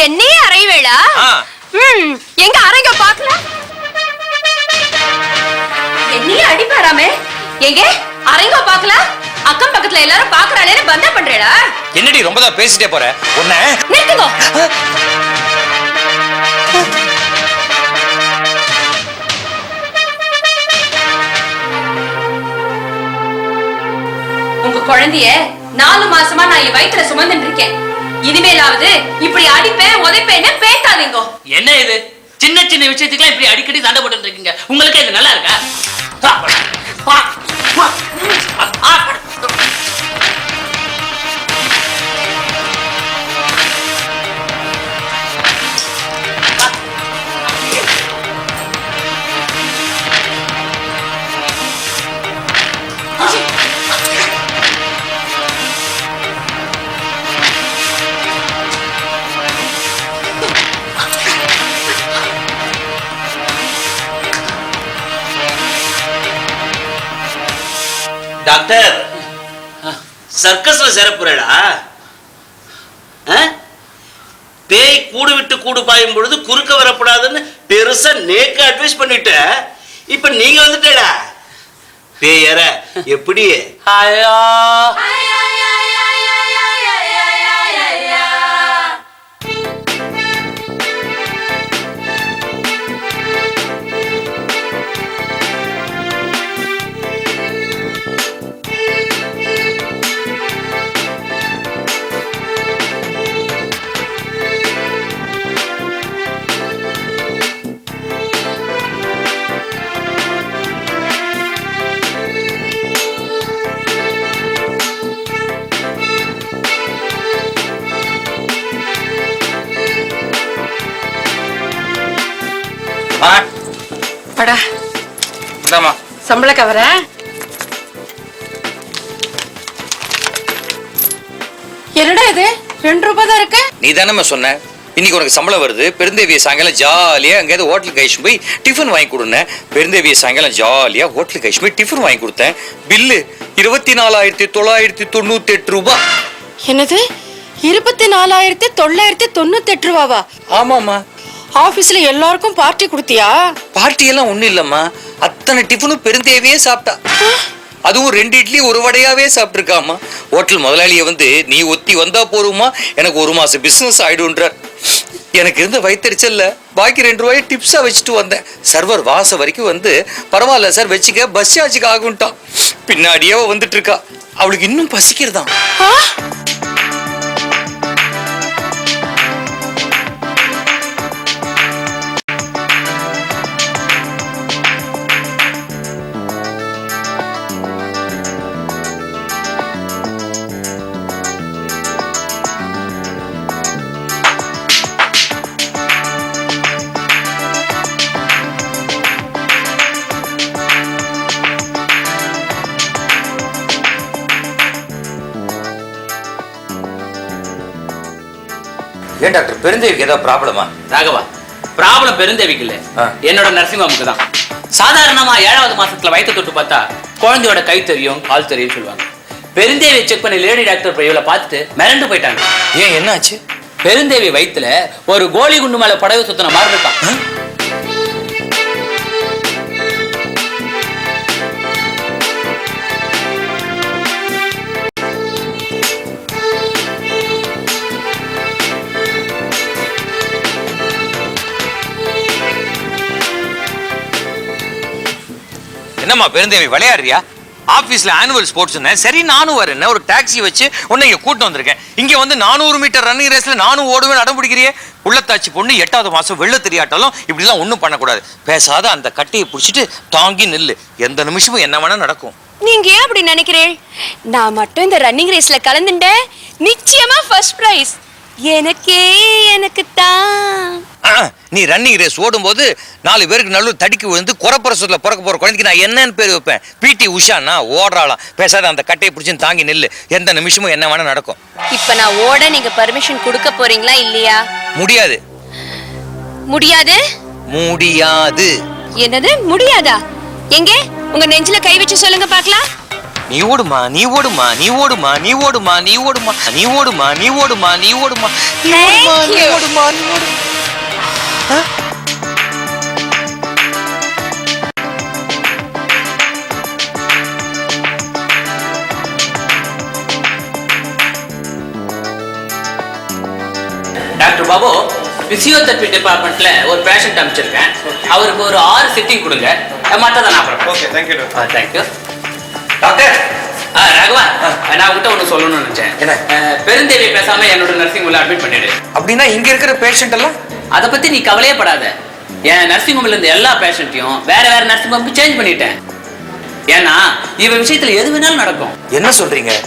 என்னையே அறைவேளா? எங்க அறைங்க பாக்கலாம். என்னையே அடிப்பாராமே. எங்க அறைங்க பாக்கலாம். அக்கம் பக்கத்துல எல்லாரும் பாக்குறாளேன்னு பந்தா பண்றேடா. என்னடி ரொம்ப தான் பேசிட்டே போற? உன்னை நிறுத்துங்க. உங்க குழந்தைய 4 மாசமா நான் என் வயித்துல சுமந்துட்டு இருக்கேன். இனிமேலாவது இப்படி அடிப்பேன் உதைப்பேன்னு பேசாதீங்க. என்ன இது? சின்ன சின்ன விஷயத்துக்குலாம் இப்படி அடிக்கடி சண்டை போட்டு இருக்கீங்க. உங்களுக்கு இது நல்லா இருக்கா? டாக்டர், சர்க்கஸ்ல சேரப்புறா? பேய் கூடு விட்டு கூடு பாயும் பொழுது குறுக்க வரப்படாதுன்னு பெருசா நேக்க அட்வைஸ் பண்ணிட்ட. இப்ப நீங்க வந்துட்டா பேயற எப்படி? ஐயா சம்பள கவர என்னடா இது? 2 ரூபாய் தான் இருக்கு. நீ தானே சொன்ன இன்னைக்கு உனக்கு சம்பளம் வருது, பெருந்தேவிய சாயங்காலம் ஜாலியா எங்கேயாவது ஹோட்டலுக்கு கழிச்சு போய் டிஃபன் வாங்கி கொடுனேன். பெருந்தேவிய சாயங்காலம் ஜாலியா ஹோட்டலுக்கு கழிச்சு போய் டிஃபன் வாங்கி கொடுத்தேன். பில்லு 24,998 ரூபாய். என்னது? 24,998 ரூபாவா? ஆமாமா. ஆபீஸ்ல எல்லாருக்கும் பார்ட்டி கொடுத்தியா? பார்ட்டி எல்லாம் ஒண்ணும் இல்லம்மா, அத்தனை டிஃபனும் பெருந்தேவியே சாப்பிட்டா. அதுவும் 2 இட்லி 1 வடையாவே சாப்பிட்டுருக்காமா. ஹோட்டல் முதலாளிய வந்து நீ ஒத்தி வந்தா போருமா, எனக்கு 1 மாசம் பிசினஸ் ஆயிடும்ன்றார். எனக்கு இருந்த வயிற்றுச்சல்ல பாக்கி 2 ரூபாய் டிப்ஸா வச்சுட்டு வந்தேன். சர்வர் வாச வரைக்கும் வந்து பரவாயில்ல சார் வச்சுக்க, பஸ் சார்ஜுக்கு ஆகும்ட்டான். பின்னாடியே வந்துட்டு இருக்கா. அவளுக்கு இன்னும் பசிக்கிறதான். ஏன் டாக்டர், பெருந்தேவிக்கு ஏதாவது ப்ராப்ளமா? ராகவா, ப்ராப்ளம் பெருந்தேவிக்கு இல்ல, என்னோட நர்சிங் ஹோமுக்கு தான். சாதாரணமா 7வது மாசத்துல வயிற்று தொட்டு பார்த்தா குழந்தையோட கை தெரியும் கால் தெரியும் சொல்லுவாங்க. பெருந்தேவியை செக் பண்ணி லேடி டாக்டர் இவளை பார்த்துட்டு மிரண்டு போயிட்டாங்க. ஏன், என்ன ஆச்சு? பெருந்தேவி வயிற்றுல ஒரு கோலி குண்டு மேல புடவை சுத்தின மாதிரி இருக்கான். என்னம்மா பெருந்தேவி, விளையாடுறியா? ஆபீஸ்ல ஆனுவல் ஸ்போர்ட்ஸ் சரி நானும் வரேன், ஒரு டாக்ஸி வச்சு உன்னை இங்க கூட்டு வந்திருக்கேன். இங்க வந்து 400 மீட்டர் ரன்னிங் ரேஸ்ல நானும் ஓடுவேன் அடம் பிடிக்கிறியே. உள்ளத்தாச்சி பொண்ணு 8வது மாசம் வெள்ள தெரியாட்டாலும் இப்படி எல்லாம் ஒண்ணும் பண்ணக்கூடாது. பேசாத அந்த கட்டையை பிடிச்சிட்டு தாங்கி நில்லு, எந்த நிமிஷமும் என்ன வேணா நடக்கும். நீங்க ஏன் அப்படி நினைக்கிறேன்? நான் மட்டும் இந்த ரன்னிங் ரேஸ்ல கலந்துட்டேன், நிச்சயமா ஃபர்ஸ்ட் பிரைஸ் எனக்கு தான். நீ ரன்னிங் ரேஸ் ஓடும்போது 4 பேருக்கு நல்ல தடிக்கு விழுந்து குறப்பிரசத்துல பிறக்க போற குழந்தைக்கு நான் என்னன்னு பேர் வைப்பேன்? பிடி உஷான்னா ஓடுறாளாம். பேசாத அந்த கட்டையை பிடிச்சி தாங்கி நில்லு, எந்த நிமிஷமும் என்ன வேணா நடக்கும். இப்ப நான் ஓட நீங்க பர்மிஷன் கொடுக்க போறீங்களா இல்லையா? முடியாது. முடியாது? முடியாது. என்னது முடியாதா? எங்க உங்க நெஞ்சில கை வச்சு சொல்லுங்க பார்க்கலாம். நீ ஓடுமா நீ ஓடுமா நீ ஓடுமா நீ ஓடுமா நீ ஓடுமா நீ ஓடுமா நீ ஓடுமா நீ ஓடுமா நீ ஓடுமா Thank நீ you. ஓடுமா நீ ஓடுமா டாக்டர் பாபு, பிசியோதெரபி டிபார்ட்மெண்ட்ல ஒரு பேஷண்ட் அனுப்பிச்சிருக்கேன். அவருக்கு ஒரு 6 சிட்டிங் கொடுங்க. மற்றதை நான் அப்புறம். Okay, thank you doctor. Thank you. Doctor Raghava, நான் உங்ககிட்ட ஒன்று சொல்லணும்னு நினைச்சேன். என்ன? பெருந்தேவி பேசாம என்னோட நர்சிங் ஹோம்ல அட்மிட் பண்ணிடு. அப்படின்னா இங்க இருக்கிற பேஷண்ட் எல்லாம் அதை பத்தி நீ கவலையே படாத. என் நர்சிங் ஹோம்ல இருந்த எல்லா பேஷண்ட்டையும் வேற வேற நர்சிங் ஹோம்க்கு சேஞ்ச் பண்ணிட்டேன். ஏன்னா இவ விஷயத்துல எது வேணாலும் நடக்கும். என்ன சொல்றீங்க?